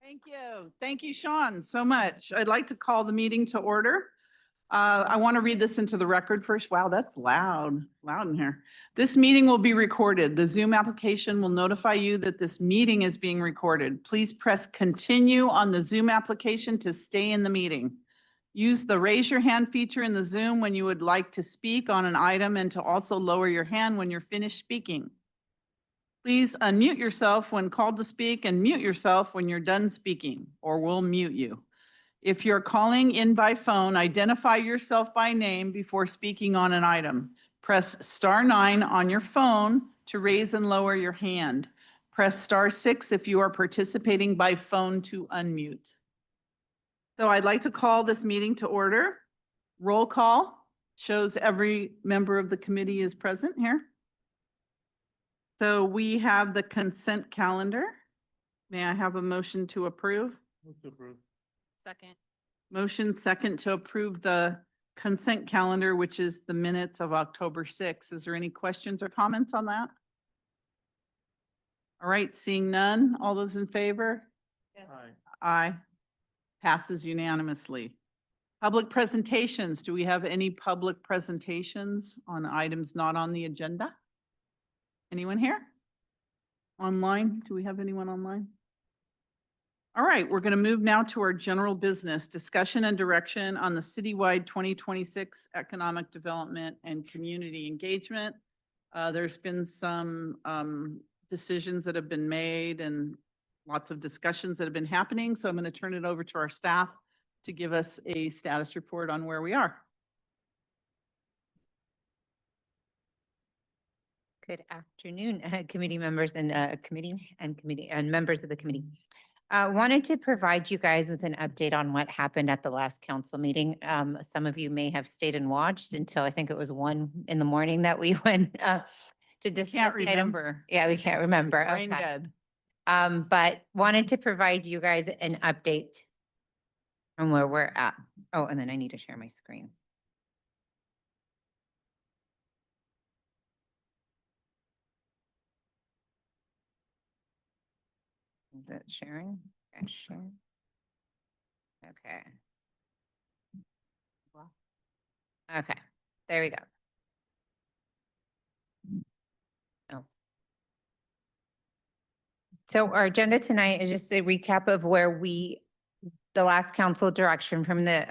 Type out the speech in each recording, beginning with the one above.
Thank you. Thank you, Sean, so much. I'd like to call the meeting to order. I want to read this into the record first. Wow, that's loud. It's loud in here. This meeting will be recorded. The Zoom application will notify you that this meeting is being recorded. Please press continue on the Zoom application to stay in the meeting. Use the raise your hand feature in the Zoom when you would like to speak on an item and to also lower your hand when you're finished speaking. Please unmute yourself when called to speak and mute yourself when you're done speaking, or we'll mute you. If you're calling in by phone, identify yourself by name before speaking on an item. Press *9 on your phone to raise and lower your hand. Press *6 if you are participating by phone to unmute. So I'd like to call this meeting to order. Roll call shows every member of the committee is present here. So we have the consent calendar. May I have a motion to approve? Move to approve. Second. Motion second to approve the consent calendar, which is the minutes of October 6th. Is there any questions or comments on that? All right, seeing none. All those in favor? Aye. Aye. Passes unanimously. Public presentations. Do we have any public presentations on items not on the agenda? Anyone here? Online? Do we have anyone online? All right, we're going to move now to our general business discussion and direction on the citywide 2026 economic development and community engagement. There's been some decisions that have been made and lots of discussions that have been happening. So I'm going to turn it over to our staff to give us a status report on where we are. Good afternoon, committee members and members of the committee. Wanted to provide you guys with an update on what happened at the last council meeting. Some of you may have stayed and watched until I think it was 1 in the morning that we went to discuss. Can't the item. remember. Yeah, we can't remember. Brain Okay. dead. But wanted to provide you guys an update on where we're at. Oh, and then I need to share my screen. Is that sharing? Okay, share. Okay. Okay, there we go. Oh. So our agenda tonight is just a recap of where the last council direction from the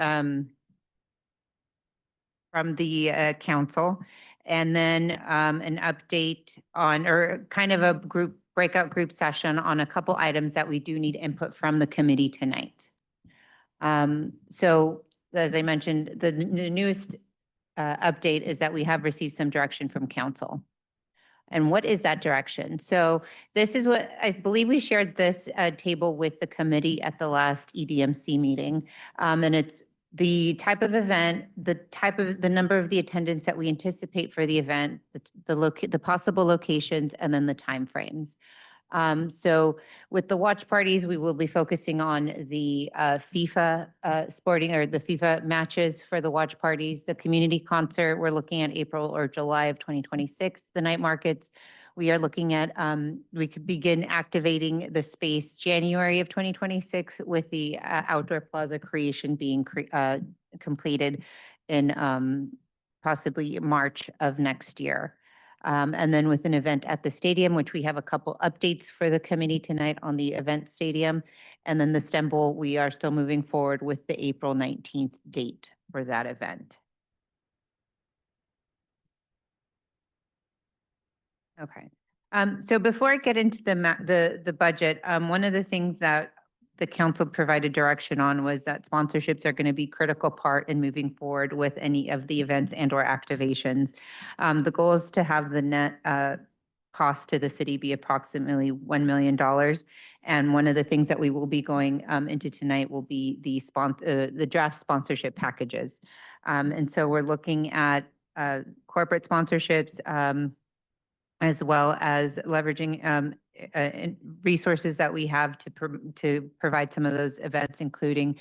council, and then an update on, or kind of a breakout group session on a couple items that we do need input from the committee tonight. So as I mentioned, the newest update is that we have received some direction from council. And what is that direction? So this is what I believe we shared this table with the committee at the last EDMC meeting. And it's the type of event, the number of the attendance that we anticipate for the event, the possible locations, and then the timeframes. So with the watch parties, we will be focusing on the FIFA sporting, or the FIFA matches for the watch parties. The community concert, we're looking at April or July of 2026. The night markets, we are looking at, we could begin activating the space January of 2026 with the outdoor plaza creation being completed in possibly March of next year. And then with an event at the stadium, which we have a couple updates for the committee tonight on the event stadium. And then the STEM Bowl, we are still moving forward with the April 19th date for that event. Okay. So before I get into the budget, one of the things that the council provided direction on was that sponsorships are going to be a critical part in moving forward with any of the events and or activations. The goal is to have the net cost to the city be approximately $1 million. And one of the things that we will be going into tonight will be the draft sponsorship packages. And so we're looking at corporate sponsorships, as well as leveraging resources that we have to provide some of those events, including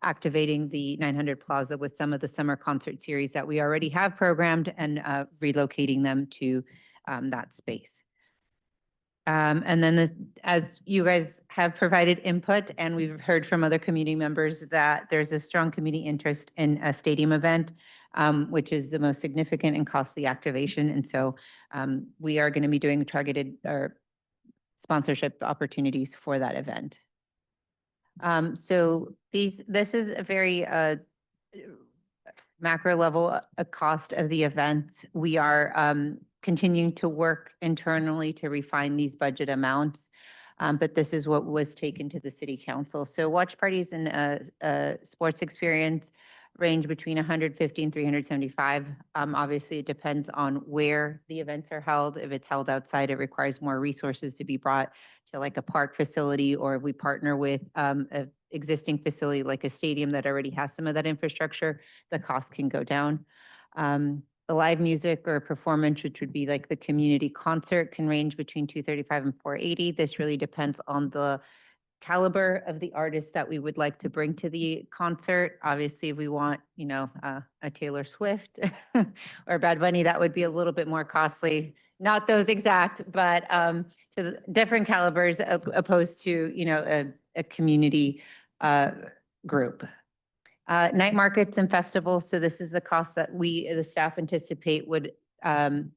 activating the 900 Plaza with some of the summer concert series that we already have programmed and relocating them to that space. And then as you guys have provided input and we've heard from other community members that there's a strong community interest in a stadium event, which is the most significant and costly activation. And so we are going to be doing targeted or sponsorship opportunities for that event. So this is a very macro level, a cost of the event. We are continuing to work internally to refine these budget amounts. But this is what was taken to the city council. So watch parties and a sports experience range between 150 and 375. Obviously, it depends on where the events are held. If it's held outside, it requires more resources to be brought to like a park facility, or if we partner with a existing facility like a stadium that already has some of that infrastructure, the cost can go down. The live music or performance, which would be like the community concert, can range between 235 and 480. This really depends on the caliber of the artist that we would like to bring to the concert. Obviously, if we want, you know, a Taylor Swift or Bad Bunny, that would be a little bit more costly. Not those exact, but to the different calibers opposed to, you know, a community group. Night markets and festivals. So this is the cost that we, the staff, anticipate would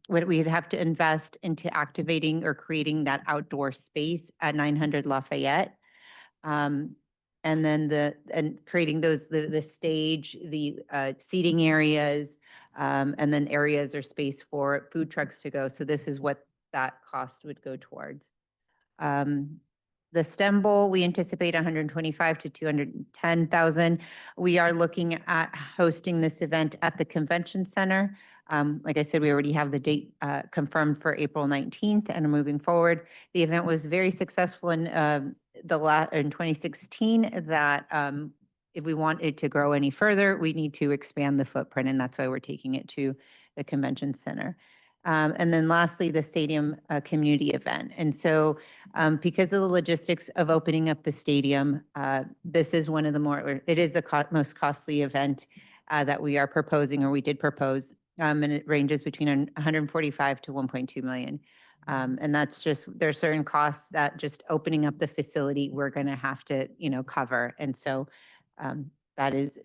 we'd have to invest into activating or creating that outdoor space at 900 Lafayette. And then creating the stage, the seating areas, and then areas or space for food trucks to go. So this is what that cost would go towards. The STEM Bowl, we anticipate 125 to 210,000. We are looking at hosting this event at the convention center. Like I said, we already have the date confirmed for April 19th and moving forward. The event was very successful in in 2016 that if we want it to grow any further, we need to expand the footprint, and that's why we're taking it to the convention center. And then lastly, the stadium community event. And so because of the logistics of opening up the stadium, this is one of the it is the most costly event that we are proposing, or we did propose, and it ranges between 145 to 1.2 million. And that's just, there's certain costs that just opening up the facility, we're going to have to, you know, cover. And so that is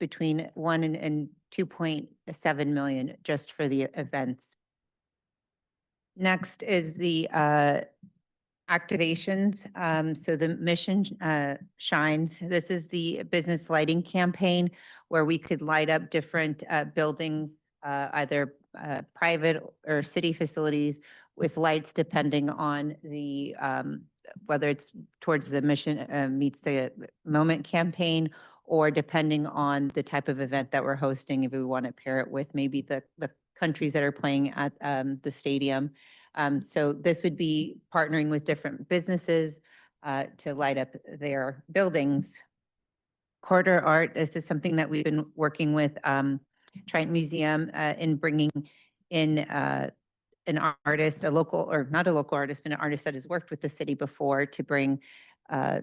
between 1 and 2.7 million just for the events. Next is the activations. So the Mission Shines. This is the business lighting campaign where we could light up different buildings, either private or city facilities, with lights depending on the whether it's towards the Mission Meets the Moment campaign, or depending on the type of event that we're hosting, if we want to pair it with maybe the countries that are playing at the stadium. So this would be partnering with different businesses to light up their buildings. Corridor art, this is something that we've been working with Trident Museum in bringing in an artist, a local, or not a local artist, but an artist that has worked with the city before, to bring a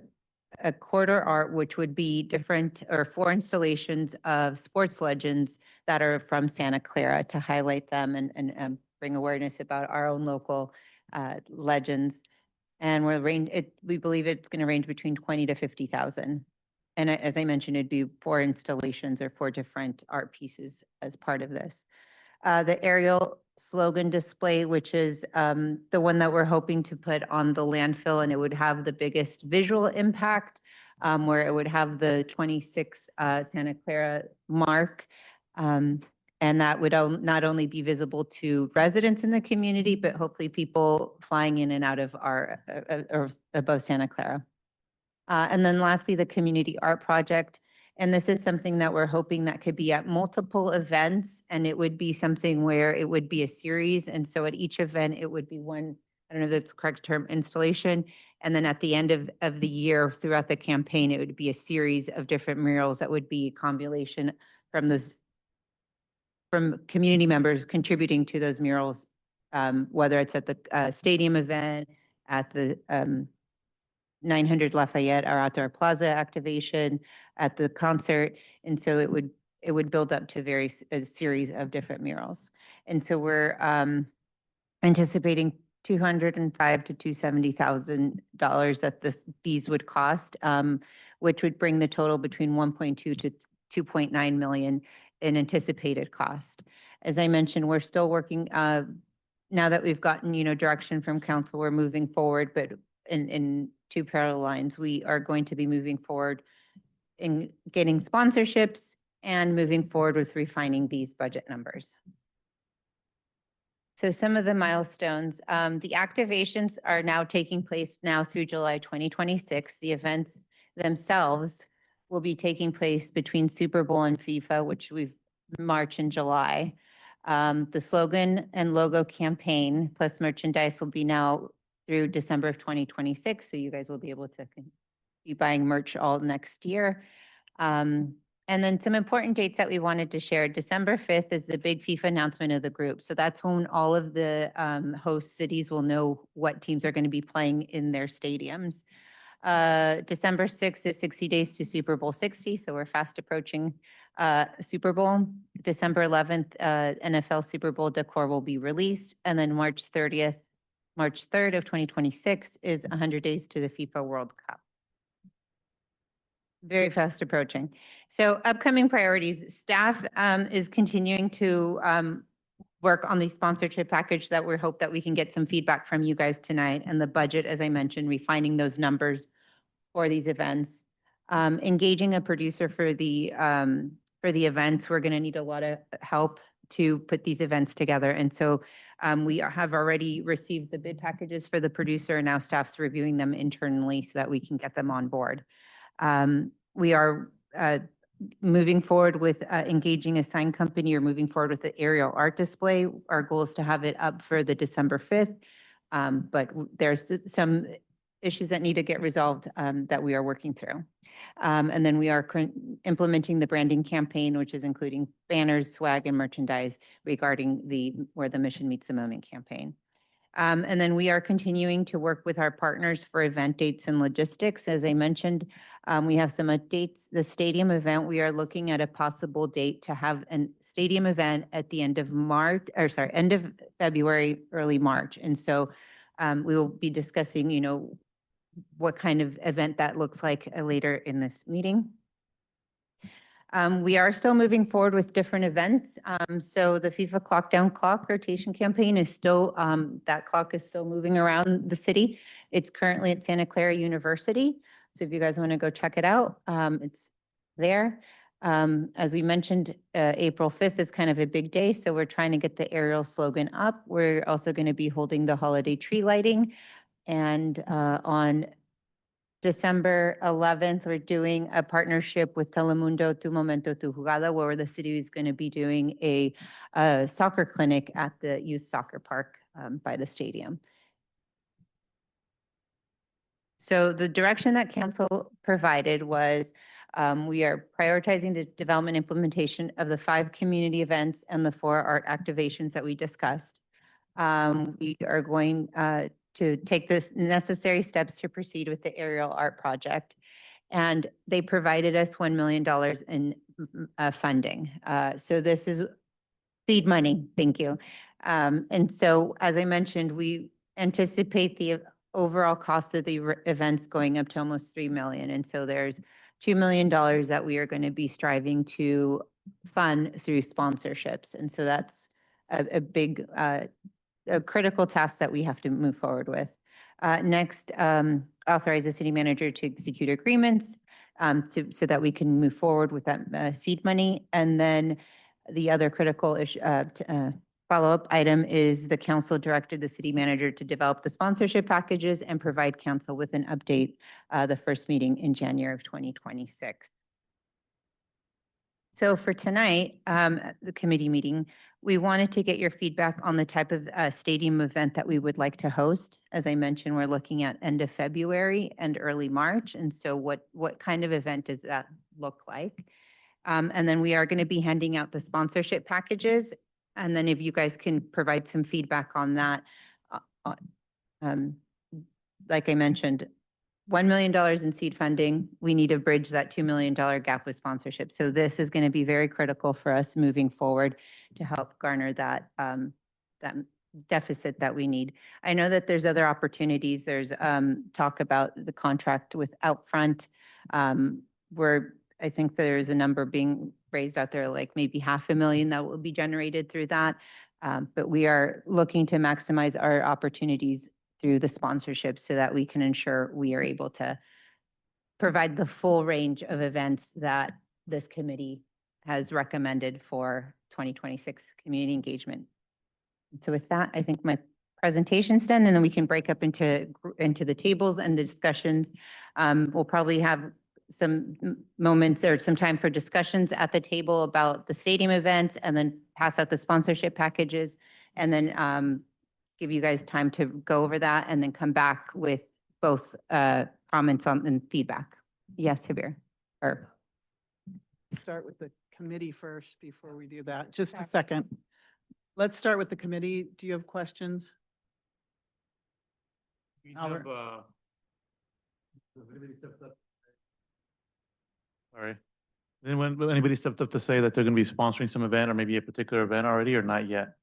corridor art, which would be different, or 4 installations of sports legends that are from Santa Clara, to highlight them and bring awareness about our own local legends. And we believe it's going to range between 20 to 50,000. And as I mentioned, it'd be 4 installations or 4 different art pieces as part of this. The aerial slogan display, which is the one that we're hoping to put on the landfill, and it would have the biggest visual impact, where it would have the 26 Santa Clara mark. And that would not only be visible to residents in the community, but hopefully people flying in and out of our or above Santa Clara. And then lastly, the community art project. And this is something that we're hoping that could be at multiple events, and it would be something where it would be a series. And so at each event, it would be one, I don't know if that's the correct term, installation. And then at the end of the year, throughout the campaign, it would be a series of different murals that would be a combination from community members contributing to those murals, whether it's at the stadium event, at the 900 Lafayette, our outdoor plaza activation, at the concert. And so it would build up to a series of different murals. And so we're anticipating $205,000 to $270,000 that these would cost, which would bring the total between 1.2 to 2.9 million in anticipated cost. As I mentioned, we're still working, now that we've gotten, direction from council, we're moving forward, but in two parallel lines, we are going to be moving forward in getting sponsorships and moving forward with refining these budget numbers. So some of the milestones, the activations are now taking place now through July 2026. The events themselves will be taking place between Super Bowl and FIFA, which we've March and July. The slogan and logo campaign plus merchandise will be now through December of 2026. So you guys will be able to be buying merch all next year. And then some important dates that we wanted to share. December 5th is the big FIFA announcement of the group. So that's when all of the host cities will know what teams are going to be playing in their stadiums. December 6th is 60 days to Super Bowl 60. So we're fast approaching Super Bowl. December 11th, NFL Super Bowl decor will be released. And then March 3rd of 2026 is 100 days to the FIFA World Cup. Very fast approaching. So upcoming priorities, staff is continuing to work on the sponsorship package that we hope that we can get some feedback from you guys tonight, and the budget, as I mentioned, refining those numbers for these events. Engaging a producer for the events. We're going to need a lot of help to put these events together. And so we have already received the bid packages for the producer, and now staff's reviewing them internally so that we can get them on board. We are moving forward with engaging a sign company or moving forward with the aerial art display. Our goal is to have it up for the December 5th, but there's some issues that need to get resolved that we are working through. And then we are implementing the branding campaign, which is including banners, swag, and merchandise regarding Where the Mission Meets the Moment campaign. And then we are continuing to work with our partners for event dates and logistics. As I mentioned, we have some updates. The stadium event, we are looking at a possible date to have a stadium event at the end of February, early March. And so we will be discussing, what kind of event that looks like later in this meeting. We are still moving forward with different events. So the FIFA Clock Down Clock rotation campaign is still, that clock is still moving around the city. It's currently at Santa Clara University. So if you guys want to go check it out, it's there. As we mentioned, April 5th is kind of a big day. So we're trying to get the aerial slogan up. We're also going to be holding the holiday tree lighting. And on December 11th, we're doing a partnership with Telemundo Tu Momento Tu Jugada, where the city is going to be doing a soccer clinic at the youth soccer park by the stadium. So the direction that council provided was we are prioritizing the development implementation of the 5 community events and the 4 art activations that we discussed. We are going to take the necessary steps to proceed with the aerial art project. And they provided us $1 million in funding. So this is seed money, thank you. And so, as I mentioned, we anticipate the overall cost of the events going up to almost $3 million. And so there's $2 million that we are going to be striving to fund through sponsorships. And so that's a big a critical task that we have to move forward with. Next, authorize the city manager to execute agreements so that we can move forward with that seed money. And then the other critical issue, follow-up item is the council directed the city manager to develop the sponsorship packages and provide council with an update the first meeting in January of 2026. So for tonight, the committee meeting, we wanted to get your feedback on the type of stadium event that we would like to host. As I mentioned, we're looking at end of February and early March. And so what kind of event does that look like? And then we are going to be handing out the sponsorship packages. And then if you guys can provide some feedback on that, like I mentioned, $1 million in seed funding. We need to bridge that $2 million gap with sponsorship. So this is going to be very critical for us moving forward to help garner that deficit that we need. I know that there's other opportunities. There's talk about the contract with Outfront, where I think there's a number being raised out there, like maybe 500,000 that will be generated through that. But we are looking to maximize our opportunities through the sponsorship so that we can ensure we are able to provide the full range of events that this committee has recommended for 2026 community engagement. So with that, I think my presentation's done, and then we can break up into the tables and the discussions. We'll probably have some moments or some time for discussions at the table about the stadium events, and then pass out the sponsorship packages, and then give you guys time to go over that, and then come back with both comments on and feedback. Yes, Javier? Or Start with the committee first before we do that. Just a second. Let's start with the committee. Do you have questions? Albert? Sorry. Anybody stepped up to say that they're going to be sponsoring some event or maybe a particular event already or not yet?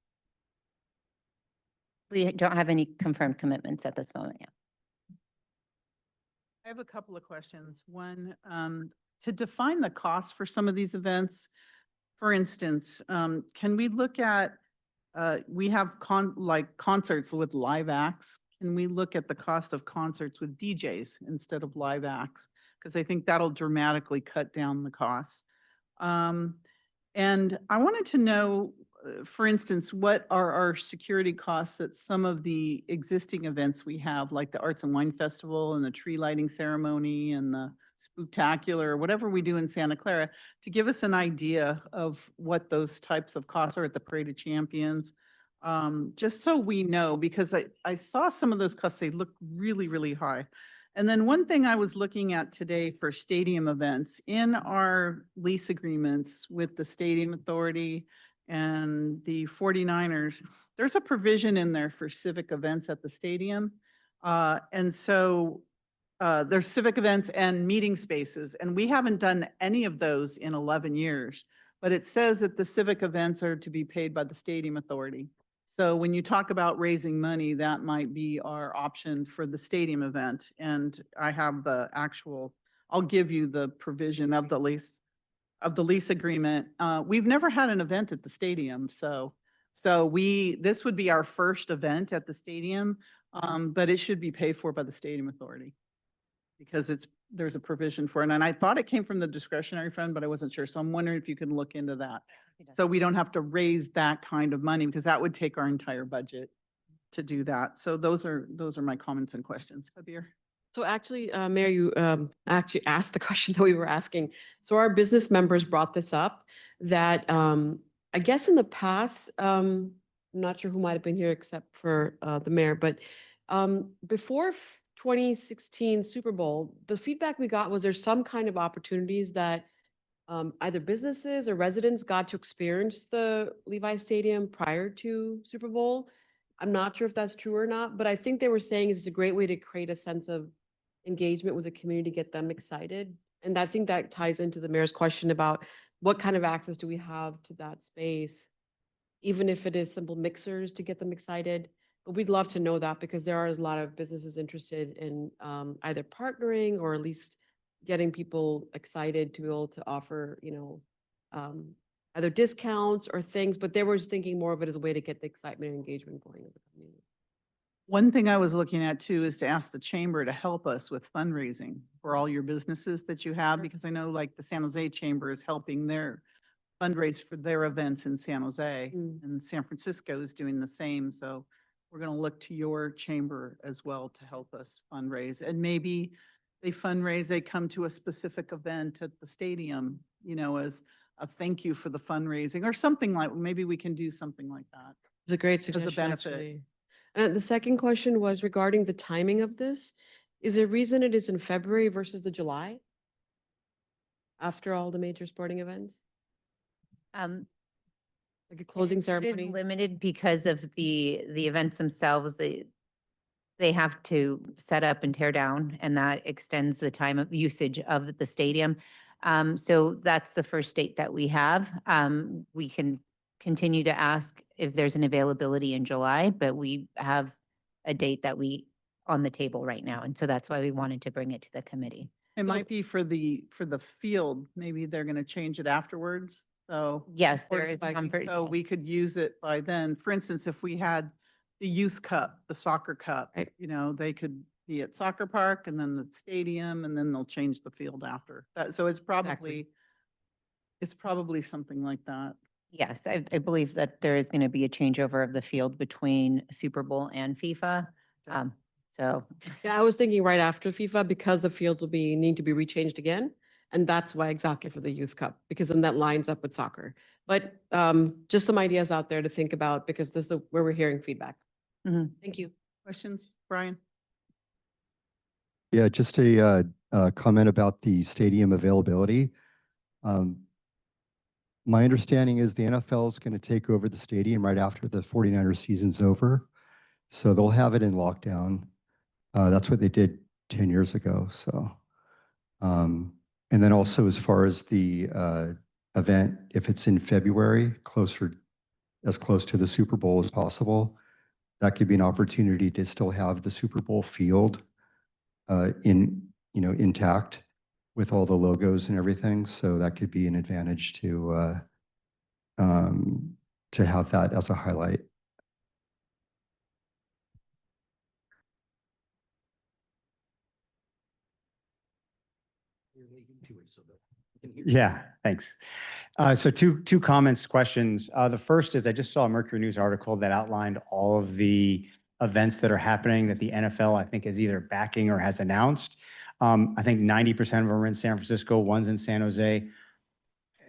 we don't have any confirmed commitments at this moment yet. I have a couple of questions. One, to define the cost for some of these events, for instance, can we look at, we have concerts with live acts. Can we look at the cost of concerts with DJs instead of live acts? Because I think that'll dramatically cut down the costs. And I wanted to know, for instance, what are our security costs at some of the existing events we have, like the Arts and Wine Festival and the tree lighting ceremony and the Spooktacular, whatever we do in Santa Clara, to give us an idea of what those types of costs are at the Parade of Champions. Just so we know, because I saw some of those costs, they look really, really high. And then one thing I was looking at today for stadium events, in our lease agreements with the Stadium Authority and the 49ers, there's a provision in there for civic events at the stadium. And so there's civic events and meeting spaces, and we haven't done any of those in 11 years. But it says that the civic events are to be paid by the Stadium Authority. So when you talk about raising money, that might be our option for the stadium event. And I have the actual, I'll give you the provision of the lease agreement. We've never had an event at the stadium, so this would be our first event at the stadium, but it should be paid for by the Stadium Authority because there's a provision for it. And I thought it came from the discretionary fund, but I wasn't sure. So I'm wondering if you can look into that. So we don't have to raise that kind of money because that would take our entire budget to do that. So those are my comments and questions. Javier? So actually, Mayor, you actually asked the question that we were asking. So our business members brought this up that I guess in the past, I'm not sure who might have been here except for the mayor, but before 2016 Super Bowl, the feedback we got was there's some kind of opportunities that either businesses or residents got to experience the Levi Stadium prior to Super Bowl. I'm not sure if that's true or not, but I think they were saying it's a great way to create a sense of engagement with the community, get them excited. And I think that ties into the mayor's question about what kind of access do we have to that space, even if it is simple mixers to get them excited. But we'd love to know that because there are a lot of businesses interested in either partnering or at least getting people excited to be able to offer, either discounts or things, but they were just thinking more of it as a way to get the excitement and engagement going with the community. One thing I was looking at too is to ask the chamber to help us with fundraising for all your businesses that you have, because I know like the San Jose Chamber is helping their fundraise for their events in San Jose, and San Francisco is doing the same. So we're going to look to your chamber as well to help us fundraise. And maybe they fundraise, they come to a specific event at the stadium, as a thank you for the fundraising or something like, maybe we can do something like that. It's a great As a suggestion, benefit. actually. The second question was regarding the timing of this. Is there a reason it is in February versus the July? After all the major sporting events? Like a closing It is ceremony? limited because of the events themselves. They have to set up and tear down, and that extends the time of usage of the stadium. So that's the first date that we have. We can continue to ask if there's an availability in July, but we have a date that we on the table right now. And so that's why we wanted to bring it to the committee. It might be for the field. Maybe they're going to change it afterwards. So. Yes, there Or is spike. comfort. So we could use it by then. For instance, if we had the youth cup, the soccer cup, Right. they could be at soccer park and then the stadium and then they'll change the field after that. So it's probably something like that. Yes, I believe that there is going to be a changeover of the field between Super Bowl and FIFA. Okay. So Yeah, I was thinking right after FIFA because the field will need to be rechanged again. And that's why exactly for the Youth Cup, because then that lines up with soccer. But just some ideas out there to think about because this is where we're hearing feedback. Mhm. Thank you. Questions, Brian? Yeah, just a comment about the stadium availability. My understanding is the NFL is going to take over the stadium right after the 49ers season's over. So they'll have it in lockdown. That's what they did 10 years ago. So, and then also as far as the event, if it's in February, as close to the Super Bowl as possible, that could be an opportunity to still have the Super Bowl field intact with all the logos and everything. So that could be an advantage to have that as a highlight. Yeah, thanks. So two comments, questions. The first is I just saw a Mercury News article that outlined all of the events that are happening that the NFL, I think, is either backing or has announced. I think 90% of them are in San Francisco, one's in San Jose.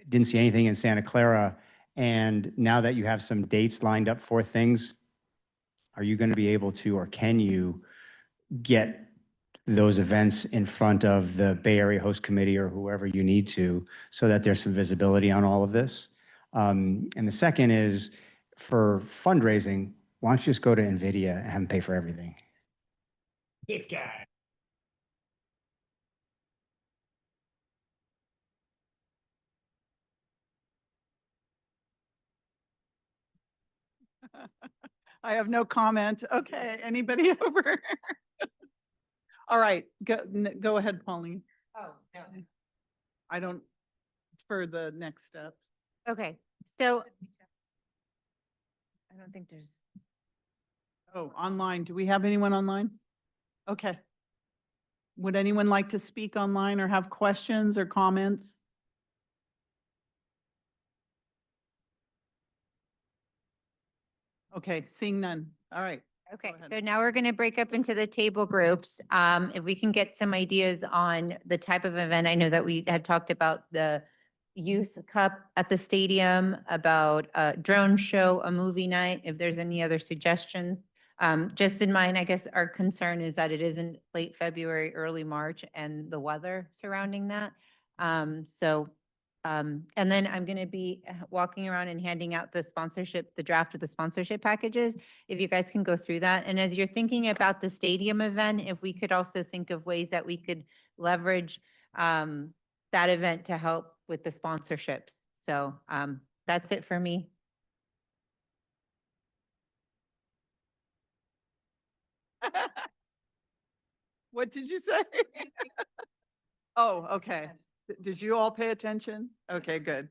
Didn't see anything in Santa Clara. And now that you have some dates lined up for things, are you going to be able to, or can you get those events in front of the Bay Area Host Committee or whoever you need to, so that there's some visibility on all of this? And the second is for fundraising, why don't you just go to NVIDIA and have them pay for everything? This guy. I have no comment. Okay, anybody over? All right, go ahead, Pauline. Oh, no. I don't, for the next steps. Okay, so I don't think there's, Oh, online. Do we have anyone online? Okay. Would anyone like to speak online or have questions or comments? Okay, seeing none. All right. okay, ahead. so now we're going to break up into the table groups. If we can get some ideas on the type of event, I know that we had talked about the youth cup at the stadium, about a drone show, a movie night, if there's any other suggestions. Just in mind, I guess our concern is that it isn't late February, early March, and the weather surrounding that. And then I'm going to be walking around and handing out the sponsorship, the draft of the sponsorship packages. If you guys can go through that. And as you're thinking about the stadium event, if we could also think of ways that we could leverage that event to help with the sponsorships. So that's it for me. What did you say? Oh, okay. Did you all pay attention? Okay, good.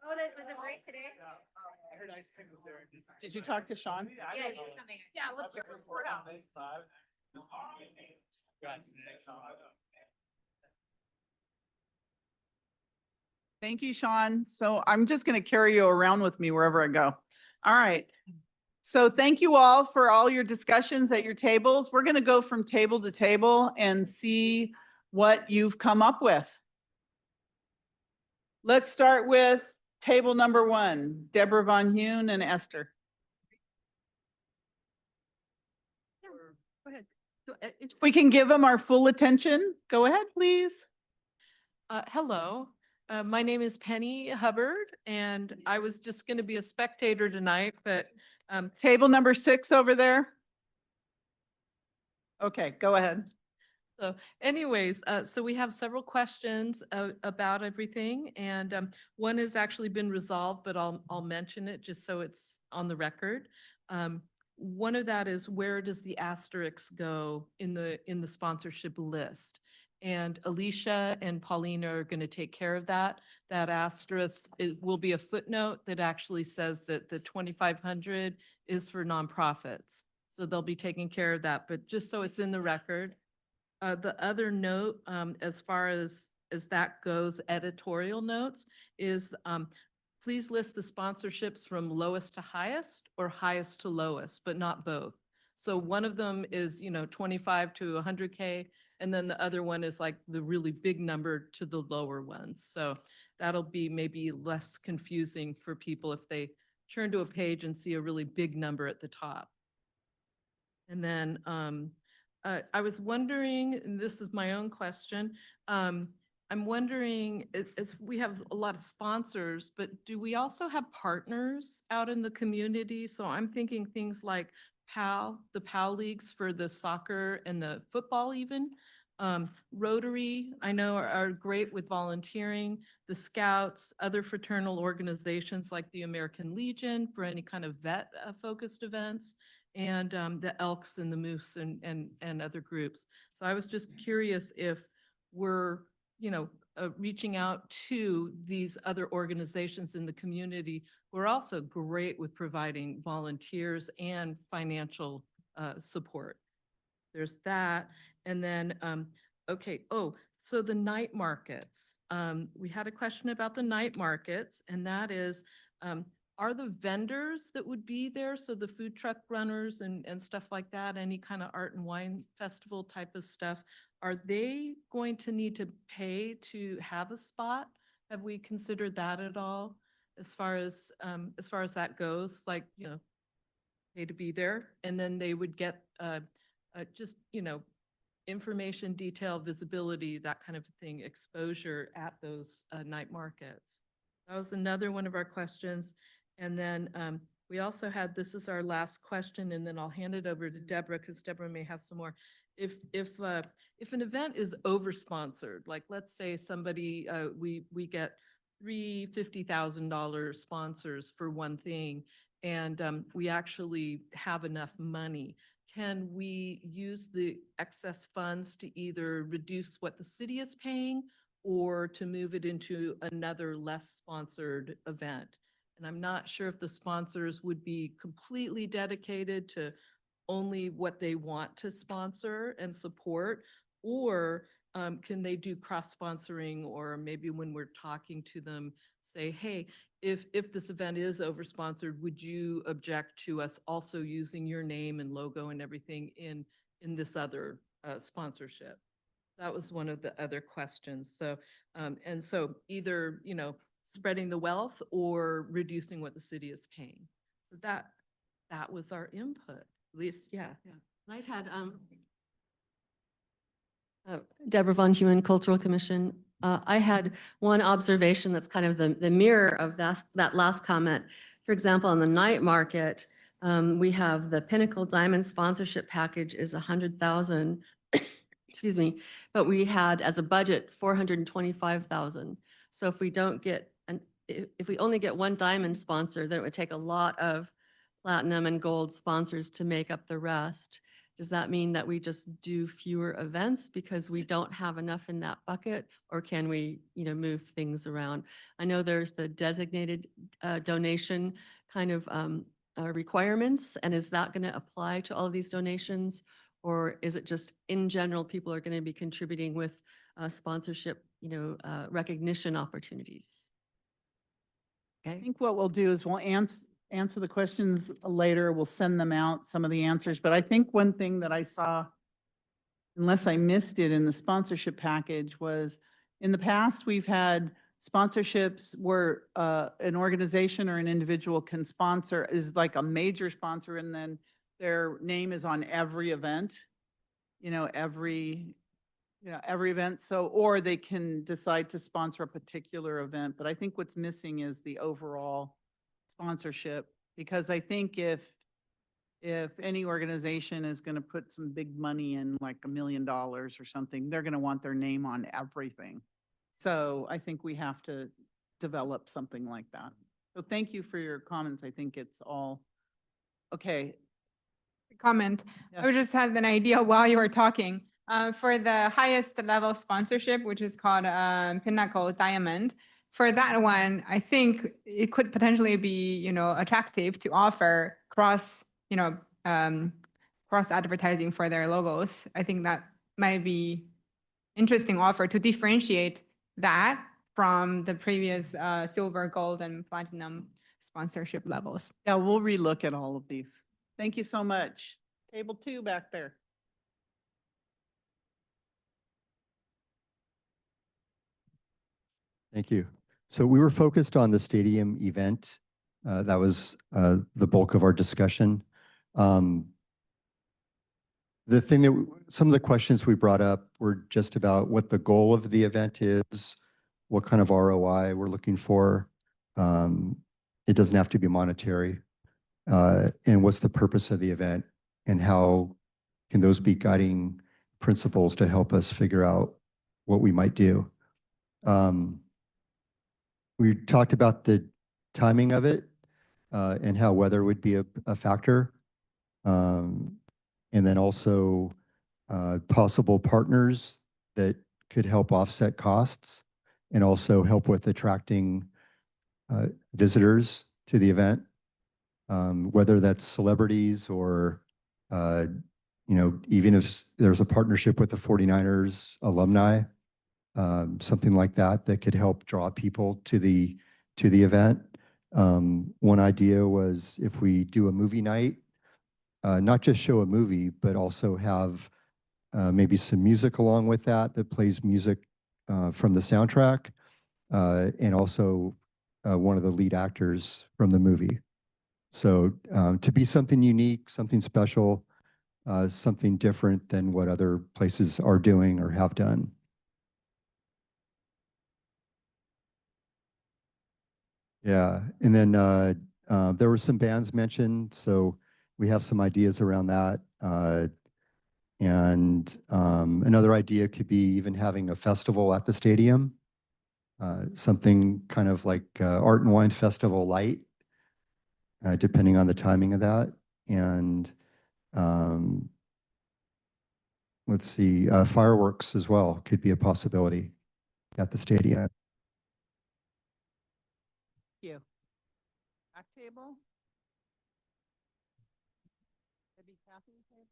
Oh, that was a break today? Did you talk to Sean? Yeah, he's coming. Yeah, let's hear report out. Thank you, Sean. So I'm just going to carry you around with me wherever I go. All right. So thank you all for all your discussions at your tables. We're going to go from table to table and see what you've come up with. Let's start with table number 1, Deborah Von Hune and Esther. Go ahead. If we can give them our full attention, go ahead, please. Hello, my name is Penny Hubbard, and I was just going to be a spectator tonight, but Table number 6 over there. Okay, go ahead. so anyways, so we have several questions about everything, and one has actually been resolved, but I'll mention it just so it's on the record. One of that is, where does the asterisk go in the sponsorship list? And Alicia and Paulina are going to take care of that. That asterisk, it will be a footnote that actually says that the 2,500 is for nonprofits. So they'll be taking care of that, but just so it's in the record. The other note, as far as that goes, editorial notes, is please list the sponsorships from lowest to highest or highest to lowest, but not both. So one of them is, 25 to 100K, and then the other one is like the really big number to the lower ones. So that'll be maybe less confusing for people if they turn to a page and see a really big number at the top. And then I was wondering, and this is my own question, I'm wondering, as we have a lot of sponsors, but do we also have partners out in the community? So I'm thinking things like the PAL leagues for the soccer and the football even. Rotary, I know are great with volunteering, the Scouts, other fraternal organizations like the American Legion for any kind of vet focused events, and the Elks and the Moose and other groups. So I was just curious if we're, reaching out to these other organizations in the community who are also great with providing volunteers and financial support. There's that. And then, okay, so the night markets. We had a question about the night markets, and that is, are the vendors that would be there, so the food truck runners and stuff like that, any kind of art and wine festival type of stuff, are they going to need to pay to have a spot? Have we considered that at all as far as that goes? Like, pay to be there, and then they would get just, information, detail, visibility, that kind of thing, exposure at those night markets. That was another one of our questions. And then we also had, this is our last question, and then I'll hand it over to Deborah because Deborah may have some more. If an event is over-sponsored, like let's say somebody, we get three $50,000 sponsors for one thing, and we actually have enough money, can we use the excess funds to either reduce what the city is paying or to move it into another less sponsored event? And I'm not sure if the sponsors would be completely dedicated to only what they want to sponsor and support, or can they do cross-sponsoring, or maybe when we're talking to them, say, hey, if this event is over-sponsored, would you object to us also using your name and logo and everything in this other sponsorship? That was one of the other questions. So, and so either, spreading the wealth or reducing what the city is paying. So that was our input, at least, yeah. And I'd had Deborah Von Huen, Cultural Commission. I had one observation that's kind of the mirror of that last comment. For example, on the night market, we have the Pinnacle Diamond sponsorship package is 100,000, excuse me, but we had as a budget 425,000. So if we don't get if we only get one diamond sponsor, then it would take a lot of platinum and gold sponsors to make up the rest. Does that mean that we just do fewer events because we don't have enough in that bucket? Or can we, move things around? I know there's the designated donation kind of requirements, and is that going to apply to all of these donations? Or is it just in general, people are going to be contributing with sponsorship, recognition opportunities? I Okay. think what we'll do is we'll answer the questions later. We'll send them out, some of the answers. But I think one thing that I saw, unless I missed it in the sponsorship package, was in the past, we've had sponsorships where an organization or an individual can sponsor, is like a major sponsor, and then their name is on every event, every event. So, or they can decide to sponsor a particular event. But I think what's missing is the overall sponsorship, because I think if any organization is going to put some big money in, like $1 million or something, they're going to want their name on everything. So I think we have to develop something like that. So thank you for your comments. I think it's all okay. Comment. Yeah. I just had an idea while you were talking. For the highest level of sponsorship, which is called Pinnacle Diamond, for that one, I think it could potentially be, attractive to offer cross advertising for their logos. I think that might be interesting offer to differentiate that from the previous silver, gold, and platinum sponsorship levels. Yeah, we'll relook at all of these. Thank you so much. Table 2 back there. Thank you. So we were focused on the stadium event. That was the bulk of our discussion. Some of the questions we brought up were just about what the goal of the event is, what kind of ROI we're looking for. It doesn't have to be monetary. And what's the purpose of the event, and how can those be guiding principles to help us figure out what we might do. We talked about the timing of it and how weather would be a factor. And then also possible partners that could help offset costs and also help with attracting visitors to the event, whether that's celebrities or, even if there's a partnership with the 49ers alumni, something like that could help draw people to the event. One idea was if we do a movie night, not just show a movie, but also have maybe some music along with that plays music from the soundtrack, and also one of the lead actors from the movie. So to be something unique, something special, something different than what other places are doing or have done. Yeah, and then there were some bands mentioned, so we have some ideas around that. And another idea could be even having a festival at the stadium, something kind of like Art and Wine Festival Light, depending on the timing of that. And let's see, fireworks as well could be a possibility at the stadium. Thank you. Back table. Maybe Kathy's table.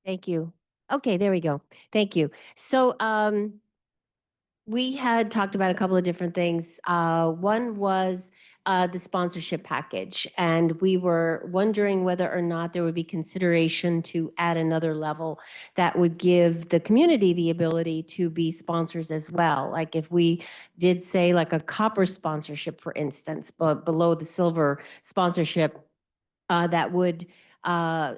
Thank you. Okay, there we go. Thank you. So we had talked about a couple of different things. One was the sponsorship package, and we were wondering whether or not there would be consideration to add another level that would give the community the ability to be sponsors as well. Like if we did say like a copper sponsorship, for instance, but below the silver sponsorship, that would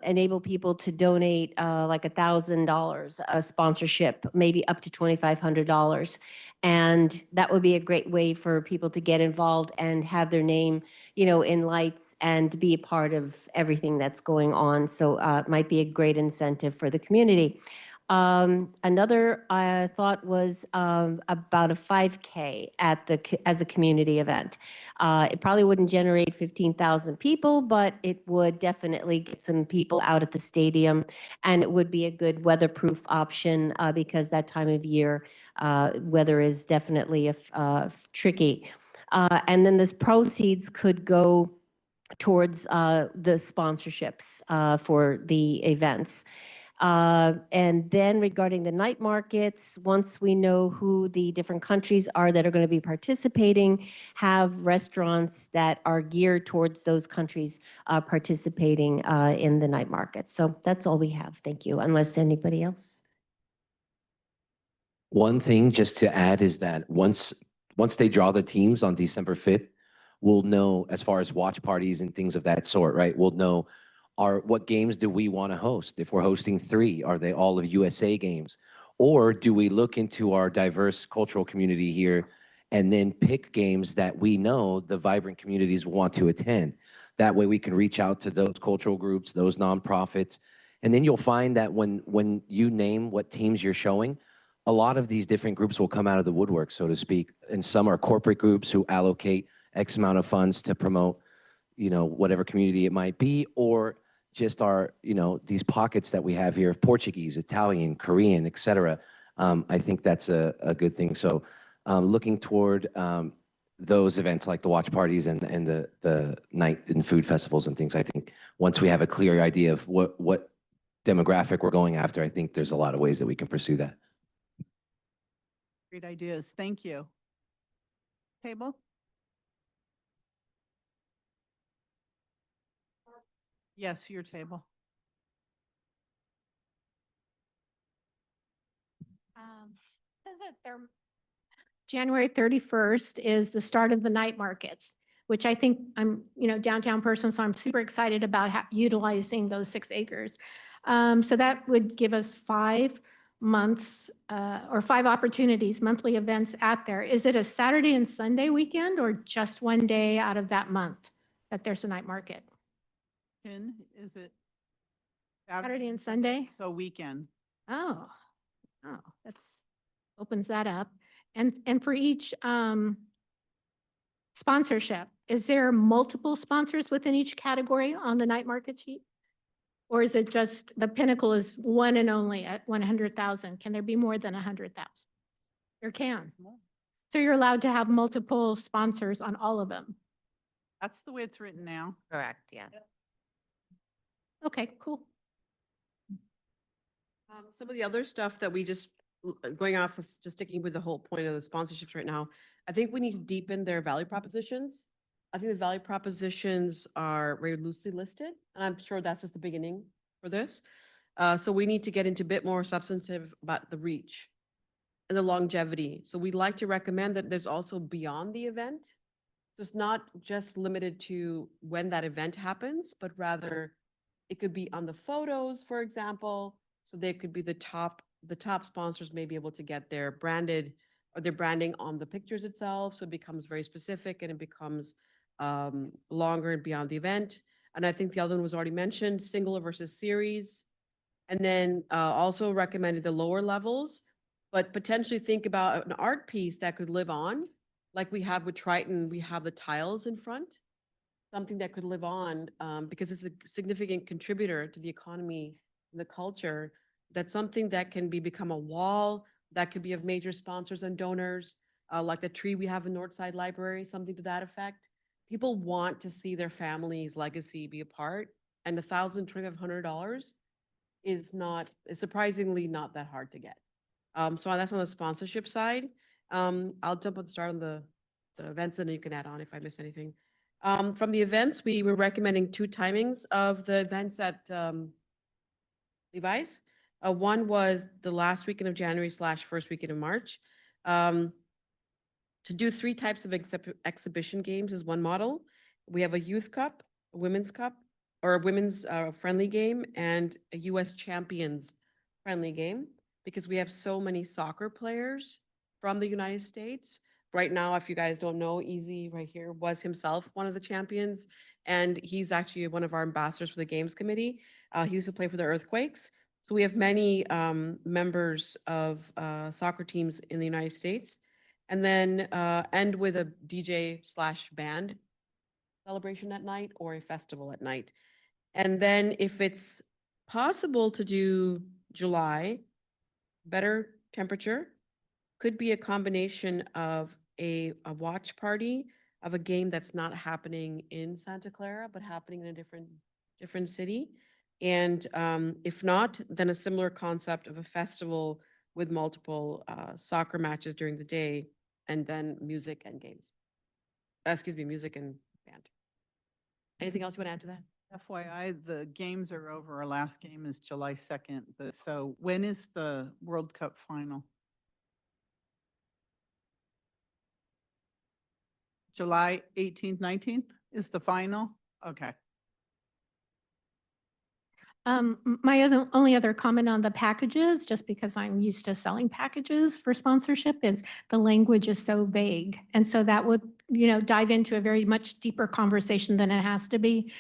enable people to donate like $1,000 a sponsorship, maybe up to $2,500. And that would be a great way for people to get involved and have their name, in lights and be a part of everything that's going on. So it might be a great incentive for the community. Another thought was about a 5K as a community event. It probably wouldn't generate 15,000 people, but it would definitely get some people out at the stadium, and it would be a good weatherproof option because that time of year, weather is definitely tricky. And then this proceeds could go towards the sponsorships for the events. And then regarding the night markets, once we know who the different countries are that are going to be participating, have restaurants that are geared towards those countries participating in the night markets. So that's all we have. Thank you. Unless anybody else. One thing just to add is that once they draw the teams on December 5th, we'll know as far as watch parties and things of that sort, right? We'll know what games do we want to host? If we're hosting 3, are they all of USA games? Or do we look into our diverse cultural community here and then pick games that we know the vibrant communities want to attend? That way we can reach out to those cultural groups, those nonprofits. And then you'll find that when you name what teams you're showing, a lot of these different groups will come out of the woodwork, so to speak. And some are corporate groups who allocate X amount of funds to promote, whatever community it might be, or just our, these pockets that we have here of Portuguese, Italian, Korean, et cetera. I think that's a good thing. So looking toward those events like the watch parties and the night and food festivals and things, I think once we have a clear idea of what demographic we're going after, I think there's a lot of ways that we can pursue that. Great ideas. Thank you. Table? Yes, your table. January 31st is the start of the night markets, which I think I'm, downtown person, so I'm super excited about utilizing those 6 acres. So that would give us 5 months or 5 opportunities, monthly events at there. Is it a Saturday and Sunday weekend or just one day out of that month that there's a night market? Is it Saturday and Sunday? So weekend. Oh, that's opens that up. And for each sponsorship, is there multiple sponsors within each category on the night market sheet? Or is it just the pinnacle is one and only at 100,000? Can there be more than 100,000? There can. So you're allowed to have multiple sponsors on all of them. That's the way it's written now. Correct, yeah. Okay, cool. Some of the other stuff that we going off of just sticking with the whole point of the sponsorships right now, I think we need to deepen their value propositions. I think the value propositions are very loosely listed, and I'm sure that's just the beginning for this. So we need to get into a bit more substantive about the reach and the longevity. So we'd like to recommend that there's also beyond the event. So it's not just limited to when that event happens, but rather it could be on the photos, for example. So there could be the top sponsors may be able to get their branded or their branding on the pictures itself. So it becomes very specific and it becomes longer and beyond the event. And I think the other one was already mentioned, single versus series. And then also recommended the lower levels, but potentially think about an art piece that could live on, like we have with Triton, we have the tiles in front, something that could live on because it's a significant contributor to the economy and the culture. That's something that can become a wall that could be of major sponsors and donors, like the tree we have in Northside Library, something to that effect. People want to see their family's legacy be a part, and $1,200 is surprisingly not that hard to get. So that's on the sponsorship side. I'll jump on the start on the events, and then you can add on if I miss anything. From the events, we were recommending 2 timings of the events at Levi's. One was the last weekend of January / first weekend of March. To do 3 types of exhibition games is one model. We have a youth cup, a women's cup, or a women's friendly game, and a U.S. champions friendly game, because we have so many soccer players from the United States. Right now, if you guys don't know, Easy right here was himself one of the champions, and he's actually one of our ambassadors for the Games Committee. He used to play for the Earthquakes. So we have many members of soccer teams in the United States. And then end with a DJ/band celebration at night or a festival at night. And then if it's possible to do July, better temperature, could be a combination of a watch party of a game that's not happening in Santa Clara, but happening in a different city. And if not, then a similar concept of a festival with multiple soccer matches during the day, and then music and games. Excuse me, music and band. Anything else you want to add to that? FYI, the games are over. Our last game is July 2nd. So when is the World Cup final? July 18th, 19th is the final? Okay. My only other comment on the packages, just because I'm used to selling packages for sponsorship, is the language is so vague. And so that would, dive into a very much deeper conversation than it has to be.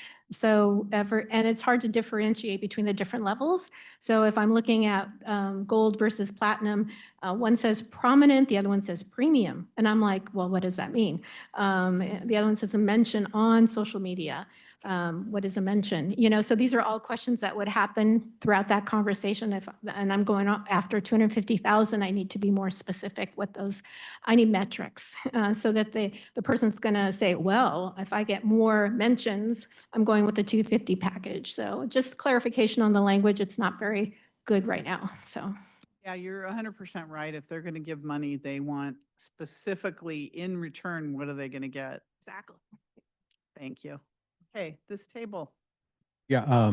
And it's hard to differentiate between the different levels. So if I'm looking at gold versus platinum, one says prominent, the other one says premium. And I'm like, well, what does that mean? The other one says a mention on social media. What is a mention? So these are all questions that would happen throughout that conversation. And I'm going after 250,000, I need to be more specific with those. I need metrics so that the person's going to say, well, if I get more mentions, I'm going with the 250 package. So just clarification on the language. It's not very good right now. So. Yeah, you're 100% right. If they're going to give money, they want specifically in return, what are they going to get? Exactly. Thank you. Okay, this table. Yeah,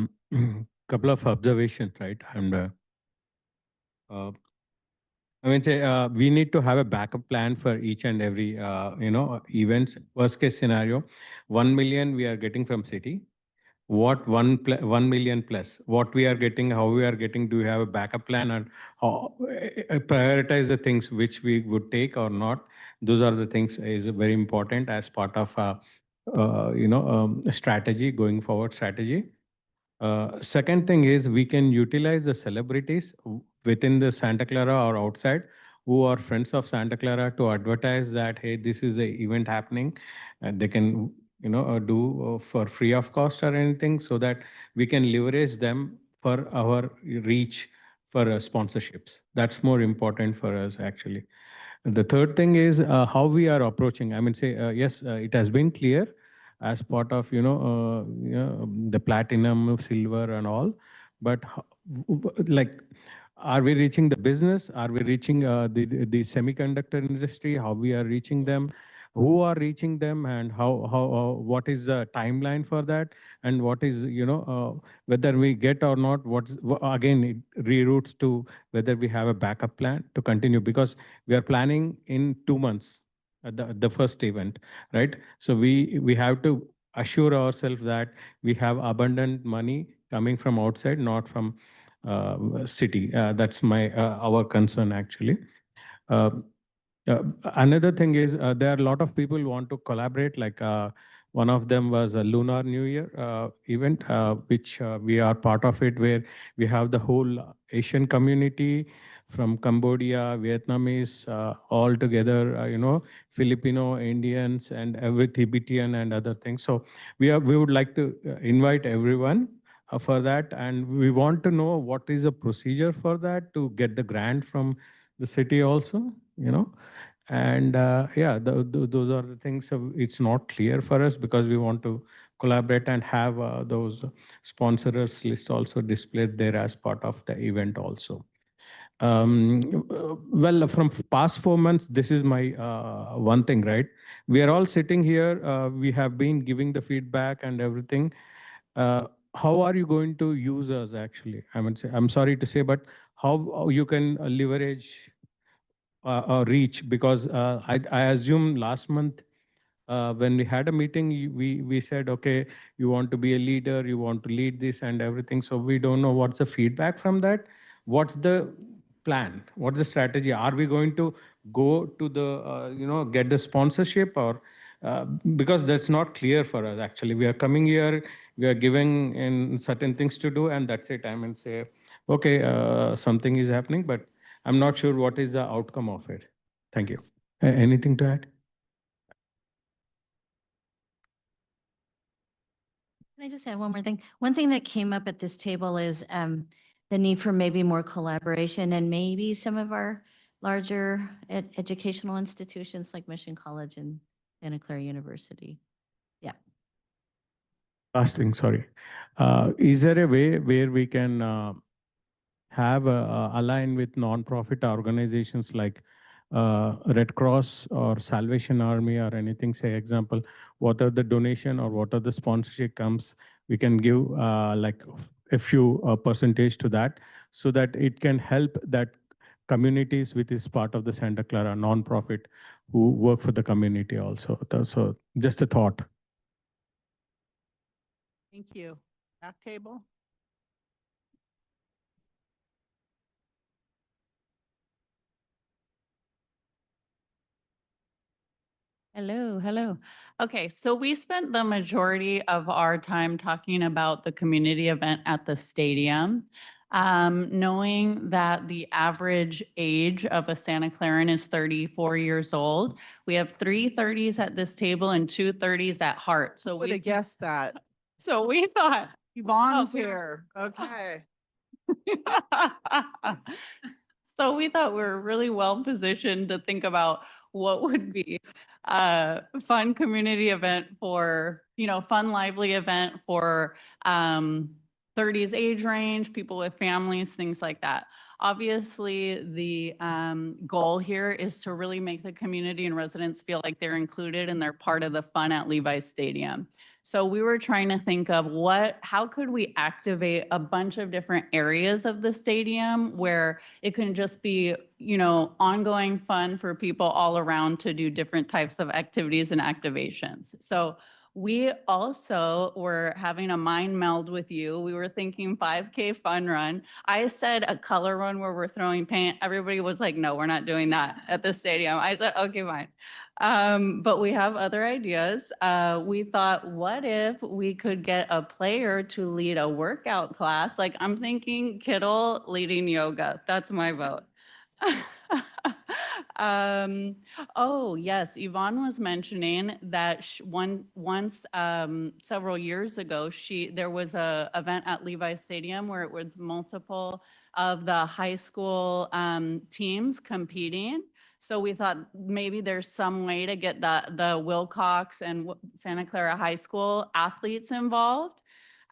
couple of observations, right? And we need to have a backup plan for each and every, events. Worst case scenario, 1 million we are getting from city. What 1 million plus, what we are getting, how we are getting, do we have a backup plan, and how prioritize the things which we would take or not. Those are the things is very important as part of a strategy, going forward strategy. Second thing is we can utilize the celebrities within the Santa Clara or outside who are friends of Santa Clara to advertise that, hey, this is a event happening, and they can do for free of cost or anything, so that we can leverage them for our reach for sponsorships. That's more important for us actually. The third thing is how we are approaching. Yes, it has been clear as part of the platinum, silver, and all, but like, are we reaching the business? Are we reaching the semiconductor industry? How we are reaching them? Who are reaching them, and how what is the timeline for that, and what is whether we get or not, again it reroutes to whether we have a backup plan to continue, because we are planning in 2 months at the first event, right? So we have to assure ourselves that we have abundant money coming from outside, not from city. That's our concern actually. Another thing is there are a lot of people who want to collaborate. Like one of them was a Lunar New Year event, which we are part of it, where we have the whole Asian community from Cambodia, Vietnamese, all together, Filipino, Indians, and every Tibetan and other things. So we would like to invite everyone for that, and we want to know what is the procedure for that to get the grant from the city also. And those are the things. It's not clear for us because we want to collaborate and have those sponsors list also displayed there as part of the event also. Well, from past 4 months, this is my one thing, right? We are all sitting here. We have been giving the feedback and everything. How are you going to use us actually? I'm sorry to say, but how you can leverage reach, because I assume last month when we had a meeting, we said, okay, you want to be a leader, you want to lead this and everything. So we don't know what's the feedback from that. What's the plan? What's the strategy? Are we going to go to the, get the sponsorship or, because that's not clear for us, actually. We are coming here, we are giving in certain things to do, and that's it. I mean, say, okay, something is happening, but I'm not sure what is the outcome of it. Thank you. Anything to add? Can I just add one more thing? One thing that came up at this table is the need for maybe more collaboration and maybe some of our larger educational institutions like Mission College and Santa Clara University. Yeah. Last thing, sorry. Is there a way where we can have align with nonprofit organizations like Red Cross or Salvation Army or anything? Say, example, what are the donation or what are the sponsorship comes? We can give like a few percentage to that, so that it can help that communities which is part of the Santa Clara nonprofit who work for the community also. So just a thought. Thank you. Back table. Hello, hello. Okay, so we spent the majority of our time talking about the community event at the stadium. Knowing that the average age of a Santa Claran is 34 years old. We have 3 30s at this table and 2 30s at heart. So Would we have guessed that. so we thought, Yvonne's we were- here. Okay. so we thought we were really well positioned to think about what would be a fun community event for, fun, lively event for 30s age range, people with families, things like that. Obviously, the goal here is to really make the community and residents feel like they're included and they're part of the fun at Levi's Stadium. So we were trying to think of how could we activate a bunch of different areas of the stadium where it can just be, ongoing fun for people all around to do different types of activities and activations. So we also were having a mind meld with you. We were thinking 5K fun run. I said a color run where we're throwing paint. Everybody was like, no, we're not doing that at the stadium. I said, okay, fine. But we have other ideas. We thought, what if we could get a player to lead a workout class? Like I'm thinking Kittle leading yoga. That's my vote. Oh yes, Yvonne was mentioning that once several years ago, there was a event at Levi's Stadium where it was multiple of the high school teams competing. So we thought maybe there's some way to get the Wilcox and Santa Clara High School athletes involved.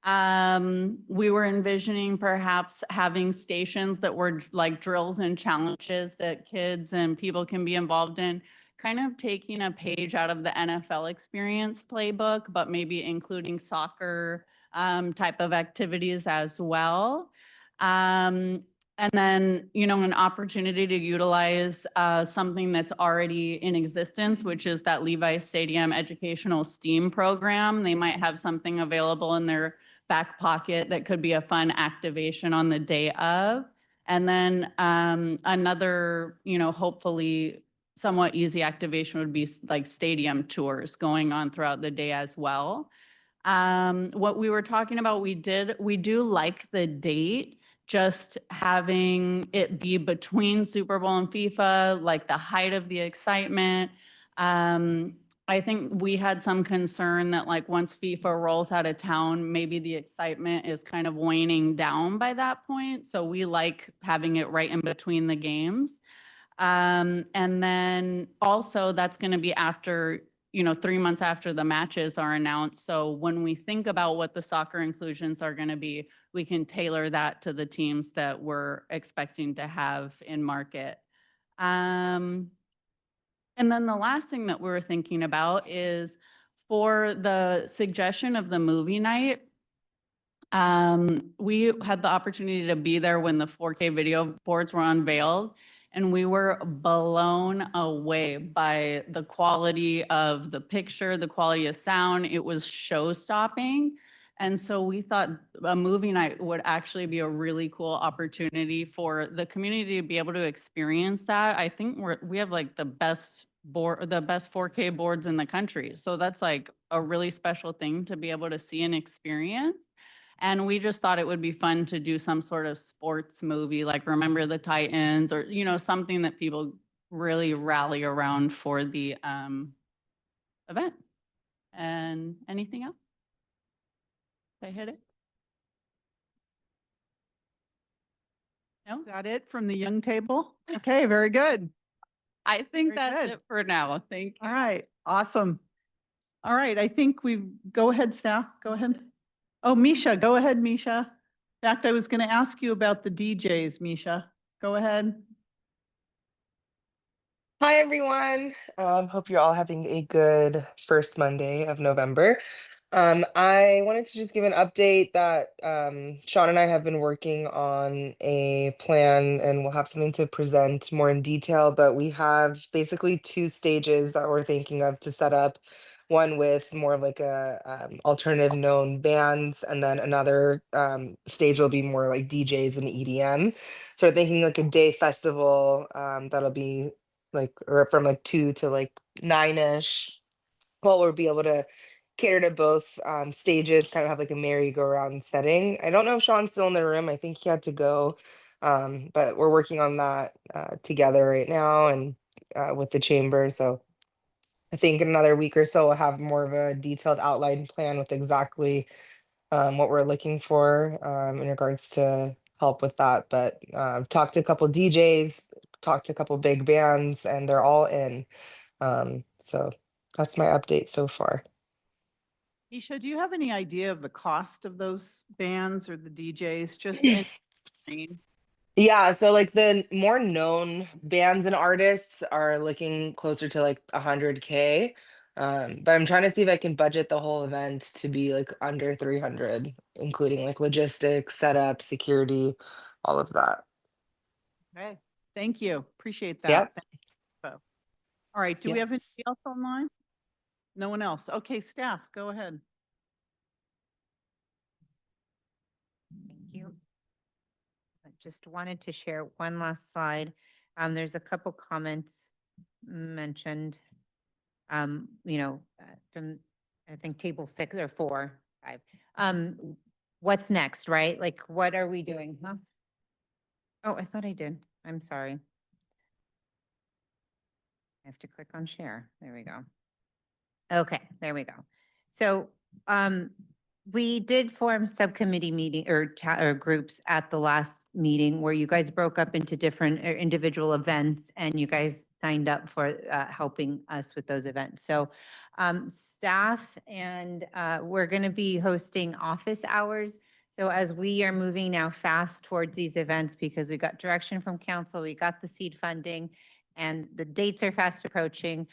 We were envisioning perhaps having stations that were like drills and challenges that kids and people can be involved in, kind of taking a page out of the NFL experience playbook, but maybe including soccer type of activities as well. And then, an opportunity to utilize something that's already in existence, which is that Levi's Stadium Educational STEAM program. They might have something available in their back pocket that could be a fun activation on the day of. And then another, hopefully somewhat easy activation would be like stadium tours going on throughout the day as well. What we were talking about, we do like the date, just having it be between Super Bowl and FIFA, like the height of the excitement. I think we had some concern that like once FIFA rolls out of town, maybe the excitement is kind of waning down by that point. So we like having it right in between the games. And then also that's going to be after, 3 months after the matches are announced. So when we think about what the soccer inclusions are going to be, we can tailor that to the teams that we're expecting to have in market. And then the last thing that we were thinking about is for the suggestion of the movie night. We had the opportunity to be there when the 4K video boards were unveiled, and we were blown away by the quality of the picture, the quality of sound. It was show-stopping. And so we thought a movie night would actually be a really cool opportunity for the community to be able to experience that. I think we have like the best 4K boards in the country. So that's like a really special thing to be able to see and experience. And we just thought it would be fun to do some sort of sports movie, like Remember the Titans, or, something that people really rally around for the event. And anything else? Did I hit it? No? Is that it from the young table? Okay, very good. I think Very that's good. it for now. Thank you. All right, awesome. All right, I think go ahead, staff, go ahead. Oh, Misha, go ahead, Misha. In fact, I was going to ask you about the DJs, Misha. Go ahead. Hi, everyone. Hope you're all having a good first Monday of November. I wanted to just give an update that Sean and I have been working on a plan and we'll have something to present more in detail, but we have basically two stages that we're thinking of to set up. One with more of like a alternative known bands, and then another stage will be more like DJs and EDM. So we're thinking like a day festival that'll be like or from like 2 to like 9ish. Well, we'll be able to cater to both stages, kind of have like a merry-go-round setting. I don't know if Sean's still in the room. I think he had to go. But we're working on that together right now and with the chamber. So I think in another week or so we'll have more of a detailed outline plan with exactly what we're looking for in regards to help with that. But I've talked to a couple DJs, talked to a couple big bands, and they're all in. So that's my update so far. Misha, do you have any idea of the cost of those bands or the DJs? Just in Yeah, so like the more known bands and artists are looking closer to like 100K. But I'm trying to see if I can budget the whole event to be like under 300, including like logistics, setup, security, all of that. Okay, thank you. Appreciate that. Yep. Thank you. All right, do we have Yes. anybody else online? No one else. Okay, staff, go ahead. Thank you. I just wanted to share one last slide. There's a couple comments mentioned, from, I think table 6 or 4, 5. What's next, right? Like, what are we doing? Huh? Oh, I thought I did. I'm sorry. I have to click on share. There we go. Okay, there we go. So, we did form subcommittee meeting or groups at the last meeting where you guys broke up into different individual events and you guys signed up for helping us with those events. So staff and we're going to be hosting office hours. So as we are moving now fast towards these events because we got direction from council, we got the seed funding, and the dates are fast approaching.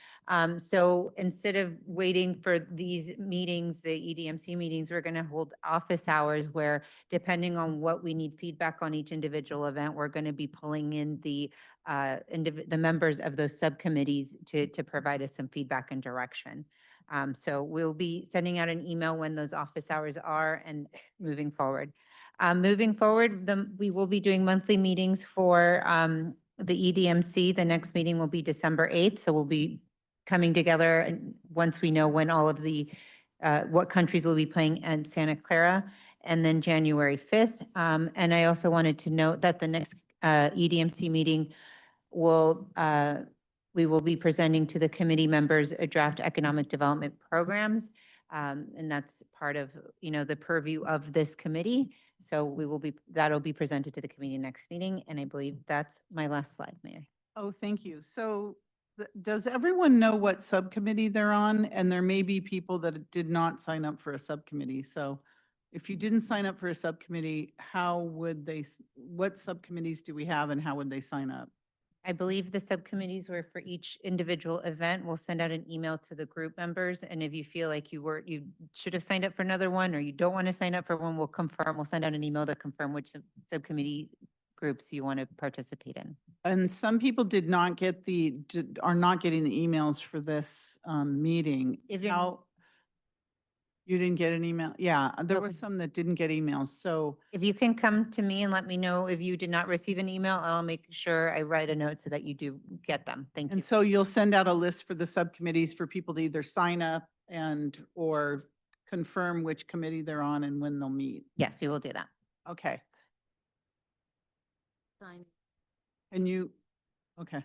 So instead of waiting for these meetings, the EDMC meetings, we're going to hold office hours where, depending on what we need feedback on each individual event, we're going to be pulling in the members of those subcommittees to provide us some feedback and direction. So we'll be sending out an email when those office hours are and moving forward. We will be doing monthly meetings for the EDMC. The next meeting will be December 8th. So we'll be coming together and once we know when all of the, what countries will be playing in Santa Clara, and then January 5th. And I also wanted to note that the next EDMC meeting we will be presenting to the committee members a draft economic development programs. And that's part of, the purview of this committee. So that'll be presented to the committee next meeting. And I believe that's my last slide, Mayor. Oh, thank you. So does everyone know what subcommittee they're on? And there may be people that did not sign up for a subcommittee. So if you didn't sign up for a subcommittee, what subcommittees do we have and how would they sign up? I believe the subcommittees were for each individual event. We'll send out an email to the group members. And if you feel like you should have signed up for another one or you don't want to sign up for one, we'll send out an email to confirm which subcommittee groups you want to participate in. And some people are not getting the emails for this meeting. You didn't get an email? Yeah, there were Okay. some that didn't get emails, so. If you can come to me and let me know if you did not receive an email, I'll make sure I write a note so that you do get them. Thank you. And so you'll send out a list for the subcommittees for people to either sign up or confirm which committee they're on and when they'll meet. Yes, we will do that. Okay. And you, okay.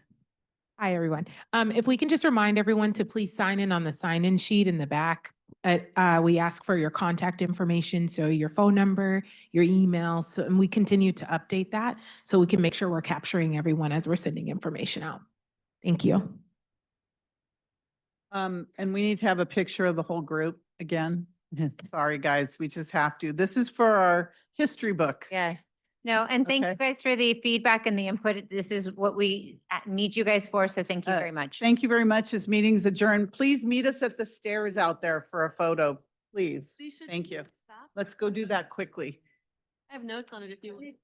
Hi, everyone. If we can just remind everyone to please sign in on the sign-in sheet in the back. We ask for your contact information, so your phone number, your email, so, and we continue to update that so we can make sure we're capturing everyone as we're sending information out. Thank you. And we need to have a picture of the whole group again. Sorry, guys, we just have to. This is for our history book. Yes. No, and thank you Okay. guys for the feedback and the input. This is what we need you guys for, so thank you very much. Thank you very much. This meeting's adjourned. Please meet us at the stairs out there for a photo, please. Thank you. Let's go do that quickly. I have notes on it if you want.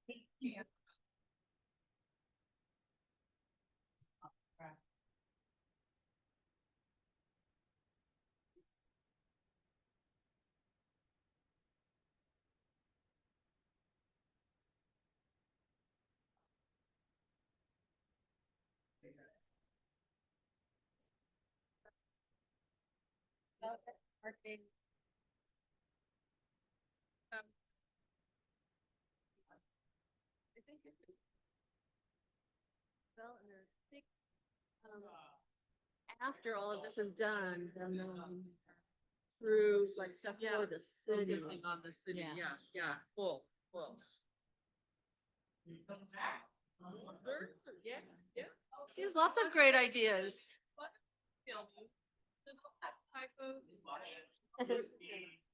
After all of this is done, then through like stuff for the city. On the city, Yeah. yes, yeah, full. Yeah, yeah. He has lots of great ideas. Typo.